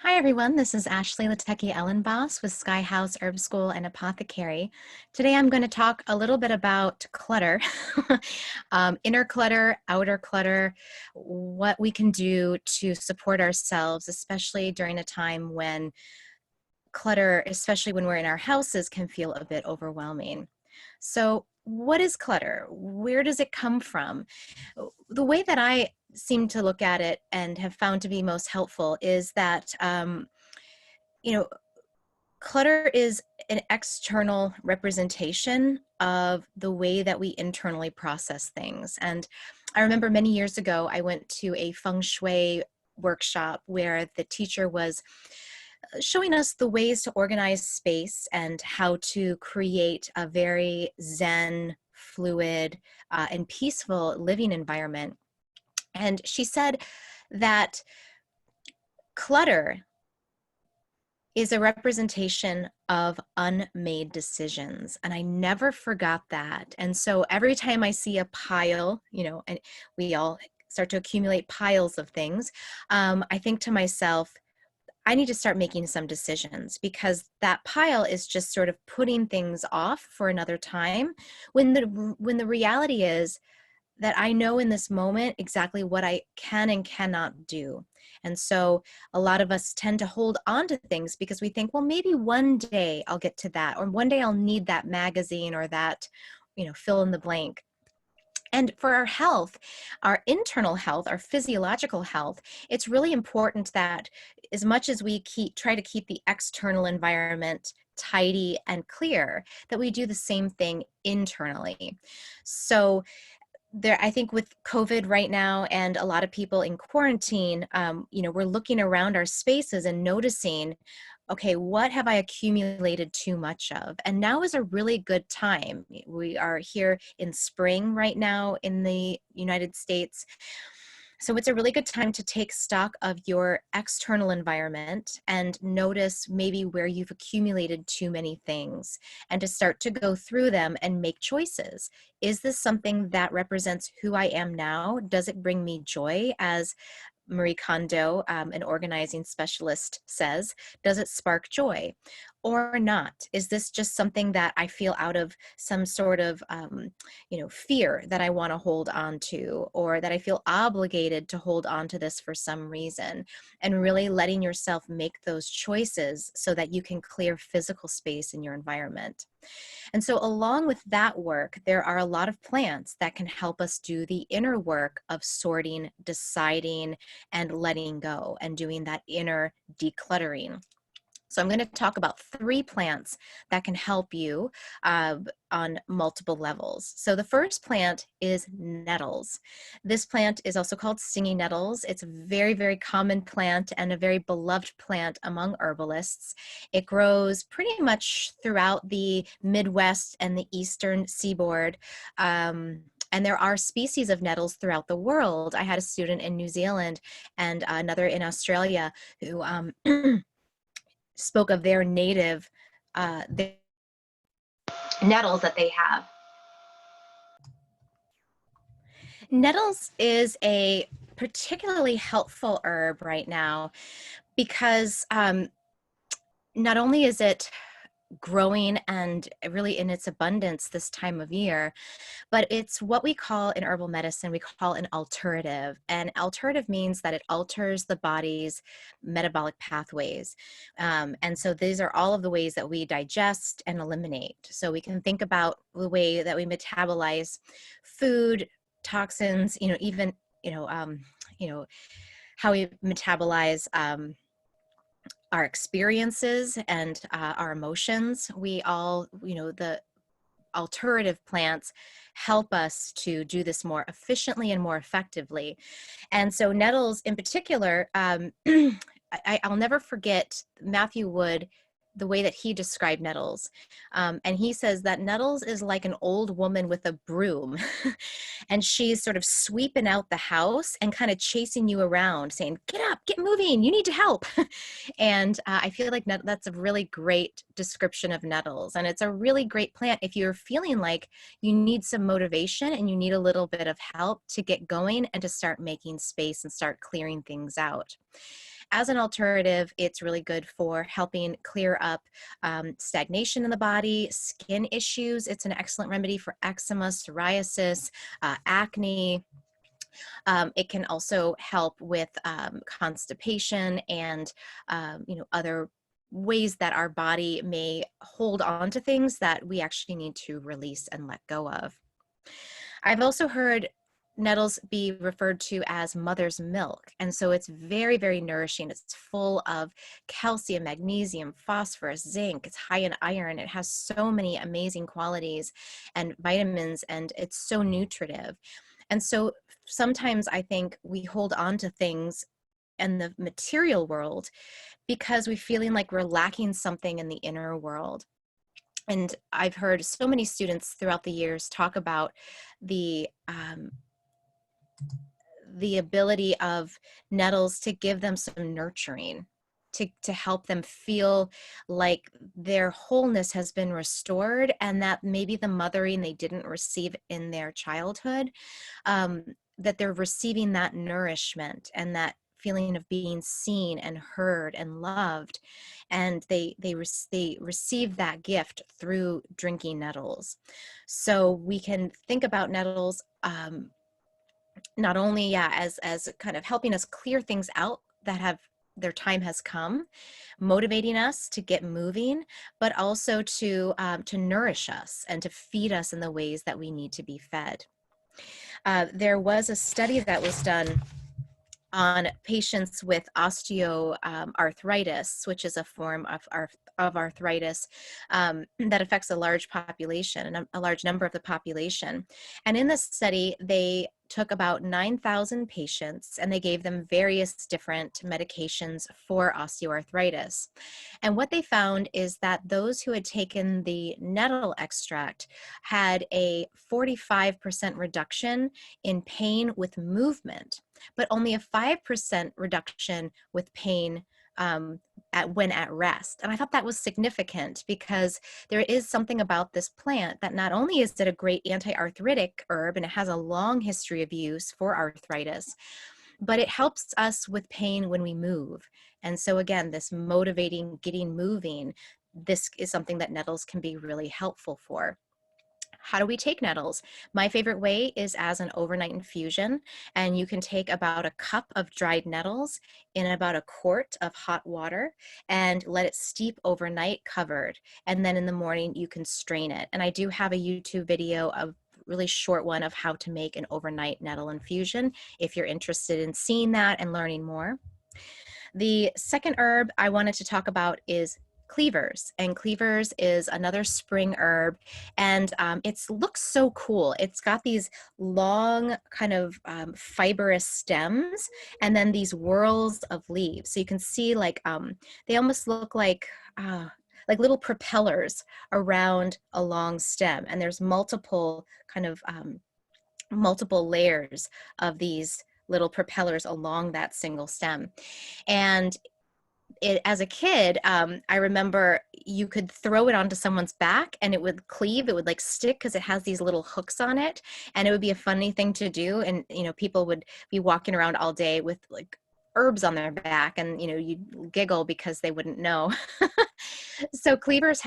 Hi everyone, this is Ashley Latecki Ellenboss with Sky House Herb School and Apothecary. Today I'm going to talk a little bit about clutter, inner clutter, outer clutter, what we can do to support ourselves, especially during a time when clutter, especially when we're in our houses, can feel a bit overwhelming. So what is clutter? Where does it come from? The way that I seem to look at it and have found to be most helpful is that you know, clutter is an external representation of the way that we internally process things. And I remember many years ago, I went to a feng shui workshop where the teacher was showing us the ways to organize space and how to create a very zen, fluid, and peaceful living environment. And she said that clutter is a representation of unmade decisions. And I never forgot that. And so every time I see a pile, and we all start to accumulate piles of things, I think to myself, I need to start making some decisions, because that pile is just sort of putting things off for another time when the reality is that I know in this moment exactly what I can and cannot do. And so a lot of us tend to hold on to things because we think, well, maybe one day I'll get to that, or one day I'll need that magazine or that, fill in the blank. And for our health, our internal health, our physiological health, it's really important that as much as we try to keep the external environment tidy and clear, that we do the same thing internally. So I think with COVID right now and a lot of people in quarantine, we're looking around our spaces and noticing, okay, what have I accumulated too much of? And now is a really good time. We are here in spring right now in the United States. So it's a really good time to take stock of your external environment and notice maybe where you've accumulated too many things, and to start to go through them and make choices. Is this something that represents who I am now? Does it bring me joy? As Marie Kondo, an organizing specialist, says, does it spark joy or not? Is this just something that I feel out of some sort of, fear that I want to hold on to, or that I feel obligated to hold on to this for some reason? And really letting yourself make those choices so that you can clear physical space in your environment. And so along with that work, there are a lot of plants that can help us do the inner work of sorting, deciding, and letting go, and doing that inner decluttering. So I'm going to talk about 3 plants that can help you on multiple levels. So the first plant is nettles. This plant is also called stinging nettles. It's a very, very common plant and a very beloved plant among herbalists. It grows pretty much throughout the Midwest and the Eastern seaboard. And there are species of nettles throughout the world. I had a student in New Zealand and another in Australia who spoke of their native their nettles that they have. Nettles is a particularly helpful herb right now because not only is it growing and really in its abundance this time of year, but it's what we call in herbal medicine, we call an alterative. And alterative means that it alters the body's metabolic pathways. And so these are all of the ways that we digest and eliminate. So we can think about the way that we metabolize food, toxins, even, how we metabolize our experiences and our emotions. We all, the alternative plants help us to do this more efficiently and more effectively. And so nettles in particular, I'll never forget Matthew Wood, the way that he described nettles. And he says that nettles is like an old woman with a broom. And she's sort of sweeping out the house and kind of chasing you around saying, get up, get moving, you need to help. And I feel like that's a really great description of nettles. And it's a really great plant if you're feeling like you need some motivation and you need a little bit of help to get going and to start making space and start clearing things out. as an alternative, it's really good for helping clear up stagnation in the body, skin issues. It's an excellent remedy for eczema, psoriasis, acne. It can also help with constipation and other ways that our body may hold on to things that we actually need to release and let go of. I've also heard nettles be referred to as mother's milk. And so it's very, very nourishing. It's full of calcium, magnesium, phosphorus, zinc. It's high in iron. It has so many amazing qualities and vitamins, and it's so nutritive. And so sometimes I think we hold on to things in the material world because we're feeling like we're lacking something in the inner world. And I've heard so many students throughout the years talk about the ability of nettles to give them some nurturing, to help them feel like their wholeness has been restored, and that maybe the mothering they didn't receive in their childhood, that they're receiving that nourishment and that feeling of being seen and heard and loved, and they receive that gift through drinking nettles. So we can think about nettles not only as kind of helping us clear things out that have their time has come, motivating us to get moving, but also to nourish us and to feed us in the ways that we need to be fed. There was a study that was done on patients with osteoarthritis, which is a form of arthritis that affects a large population and a large number of the population. And in this study, they took about 9,000 patients and they gave them various different medications for osteoarthritis. And what they found is that those who had taken the nettle extract had a 45% reduction in pain with movement, but only a 5% reduction with pain when at rest. And I thought that was significant because there is something about this plant that not only is it a great anti-arthritic herb and it has a long history of use for arthritis, but it helps us with pain when we move. And so again, this motivating, getting moving, this is something that nettles can be really helpful for. How do we take nettles? My favorite way is as an overnight infusion, and you can take about a cup of dried nettles in about a quart of hot water and let it steep overnight covered. And then in the morning you can strain it. And I do have a YouTube video of really short one of how to make an overnight nettle infusion if you're interested in seeing that and learning more. The second herb I wanted to talk about is Cleavers, and Cleavers is another spring herb, and it looks so cool. It's got these long kind of fibrous stems and then these whorls of leaves. So you can see like they almost look like little propellers around a long stem, and there's multiple kind of multiple layers of these little propellers along that single stem. And as a kid, I remember you could throw it onto someone's back and it would cleave, it would like stick because it has these little hooks on it. And it would be a funny thing to do. And, people would be walking around all day with like herbs on their back and, you'd giggle because they wouldn't know. So Cleavers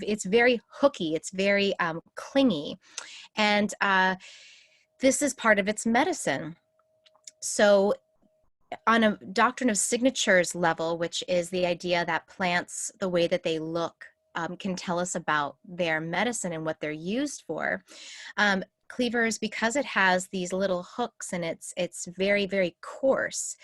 it's very hooky, it's very clingy. And this is part of its medicine. So on a doctrine of signatures level, which is the idea that plants, the way that they look, can tell us about their medicine and what they're used for. Cleavers, because it has these little hooks and it's very, very coarse,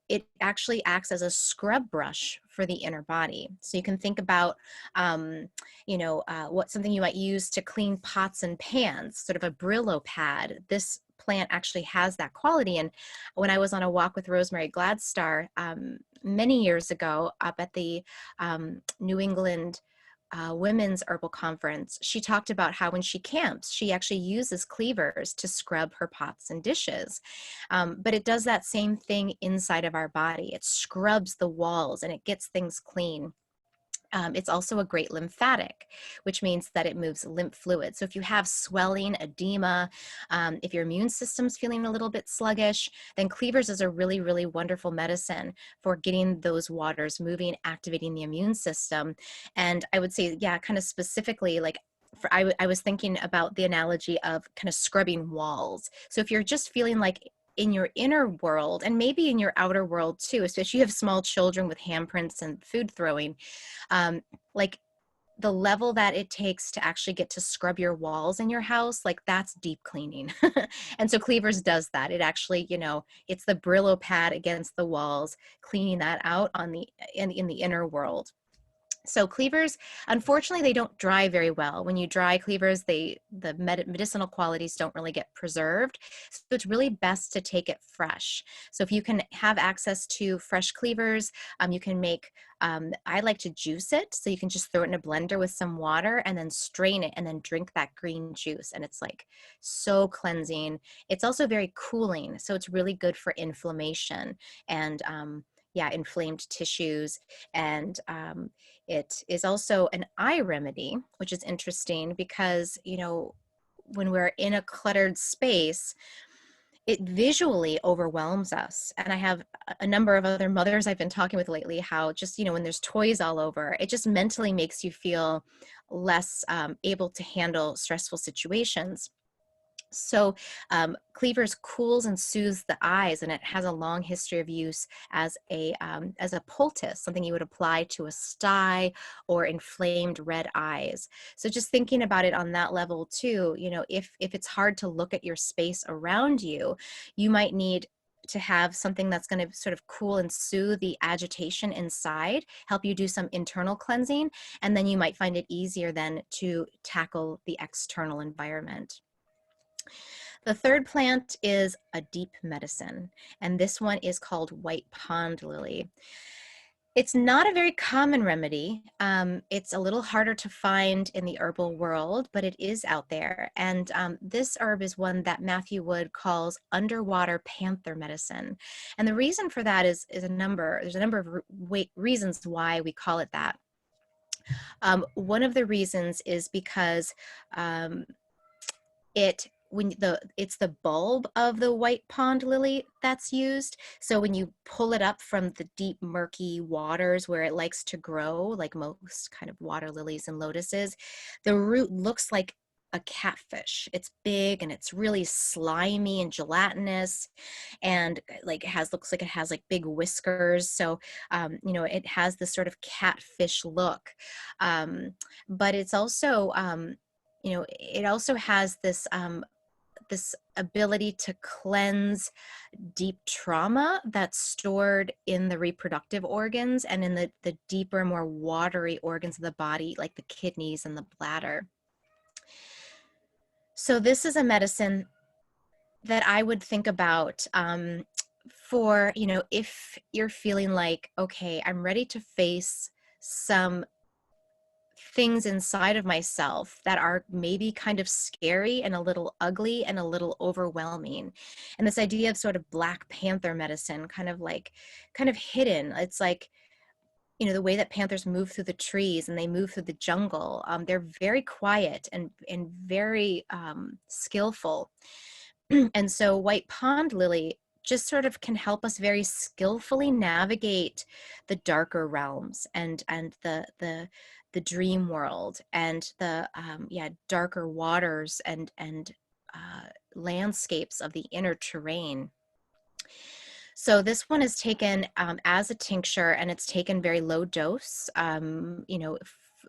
it actually acts as a scrub brush for the inner body. So you can think about, what something you might use to clean pots and pans, sort of a Brillo pad. This plant actually has that quality. And when I was on a walk with Rosemary Gladstar many years ago up at the New England Women's Herbal Conference, she talked about how when she camps, she actually uses Cleavers to scrub her pots and dishes. But it does that same thing inside of our body. It scrubs the walls and it gets things clean. It's also a great lymphatic, which means that it moves lymph fluid. So if you have swelling, edema, if your immune system's feeling a little bit sluggish, then Cleavers is a really, really wonderful medicine for getting those waters moving, activating the immune system. And I would say, yeah, kind of specifically, like I was thinking about the analogy of kind of scrubbing walls. So if you're just feeling like in your inner world and maybe in your outer world too, especially if you have small children with handprints and food throwing, like the level that it takes to actually get to scrub your walls in your house, like that's deep cleaning. And so Cleavers does that. It actually, it's the Brillo pad against the walls, cleaning that out on in the inner world. So Cleavers, unfortunately, they don't dry very well. When you dry Cleavers, the medicinal qualities don't really get preserved. So it's really best to take it fresh. So if you can have access to fresh Cleavers, you can make, I like to juice it. So you can just throw it in a blender with some water and then strain it and then drink that green juice. And it's like so cleansing. It's also very cooling. So it's really good for inflammation and yeah, inflamed tissues. And it is also an eye remedy, which is interesting because, when we're in a cluttered space, it visually overwhelms us. And I have a number of other mothers I've been talking with lately, how just, when there's toys all over, it just mentally makes you feel less able to handle stressful situations. So Cleavers cools and soothes the eyes, and it has a long history of use as a poultice, something you would apply to a sty or inflamed red eyes. So just thinking about it on that level too, if it's hard to look at your space around you, you might need to have something that's going to sort of cool and soothe the agitation inside, help you do some internal cleansing, and then you might find it easier then to tackle the external environment. The third plant is a deep medicine, and this one is called white pond lily. It's not a very common remedy. It's a little harder to find in the herbal world, but it is out there. And this herb is one that Matthew Wood calls underwater panther medicine. And the reason for that there's a number of reasons why we call it that. One of the reasons is because it's the bulb of the white pond lily that's used. So when you pull it up from the deep murky waters where it likes to grow, like most kind of water lilies and lotuses, the root looks like a catfish. It's big and it's really slimy and gelatinous, and looks like it has like big whiskers. So it has this sort of catfish look, but it's also it also has this ability to cleanse deep trauma that's stored in the reproductive organs and in the deeper, more watery organs of the body, like the kidneys and the bladder. So this is a medicine that I would think about for, if you're feeling like, okay, I'm ready to face some things inside of myself that are maybe kind of scary and a little ugly and a little overwhelming. And this idea of sort of Black Panther medicine, kind of hidden. It's like, the way that panthers move through the trees and they move through the jungle. They're very quiet and very skillful. And so white pond lily just sort of can help us very skillfully navigate the darker realms and the dream world and the darker waters and landscapes of the inner terrain. So this one is taken as a tincture, and it's taken very low dose.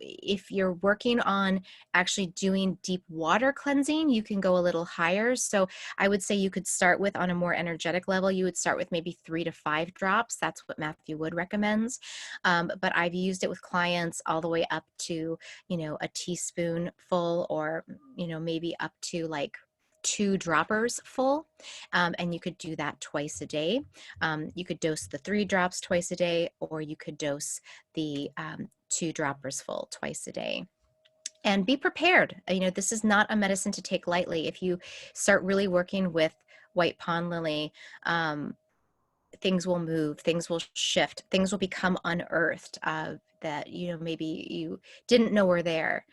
If you're working on actually doing deep water cleansing, you can go a little higher. So I would say you could start with, on a more energetic level, you would start with maybe 3 to 5 drops. That's what Matthew Wood recommends. But I've used it with clients all the way up to, a teaspoonful, or, maybe up to like 2 droppers full. And you could do that twice a day. You could dose the 3 drops twice a day, or you could dose the 2 droppers full twice a day. And be prepared. This is not a medicine to take lightly. If you start really working with white pond lily, things will move, things will shift, things will become unearthed that, maybe you didn't know were there.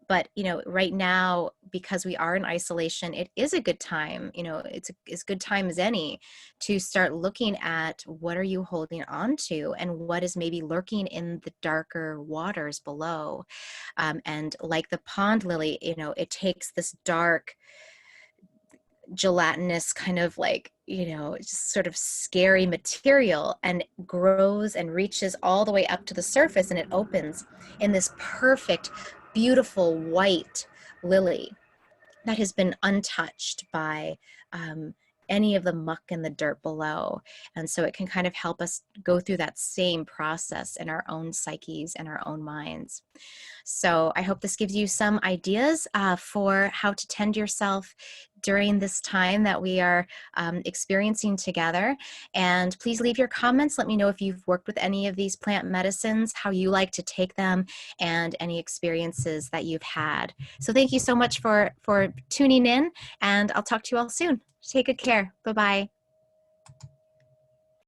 But, right now, because we are in isolation, it is a good time, it's as good time as any to start looking at what are you holding on to and what is maybe lurking in the darker waters below. And like the pond lily, it takes this dark, gelatinous kind of like, just sort of scary material and grows and reaches all the way up to the surface, and it opens in this perfect, beautiful white lily that has been untouched by any of the muck and the dirt below. And so it can kind of help us go through that same process in our own psyches and our own minds. So I hope this gives you some ideas for how to tend yourself during this time that we are experiencing together. And please leave your comments. Let me know if you've worked with any of these plant medicines, how you like to take them, and any experiences that you've had. So thank you so much for tuning in, and I'll talk to you all soon. Take good care. Bye-bye.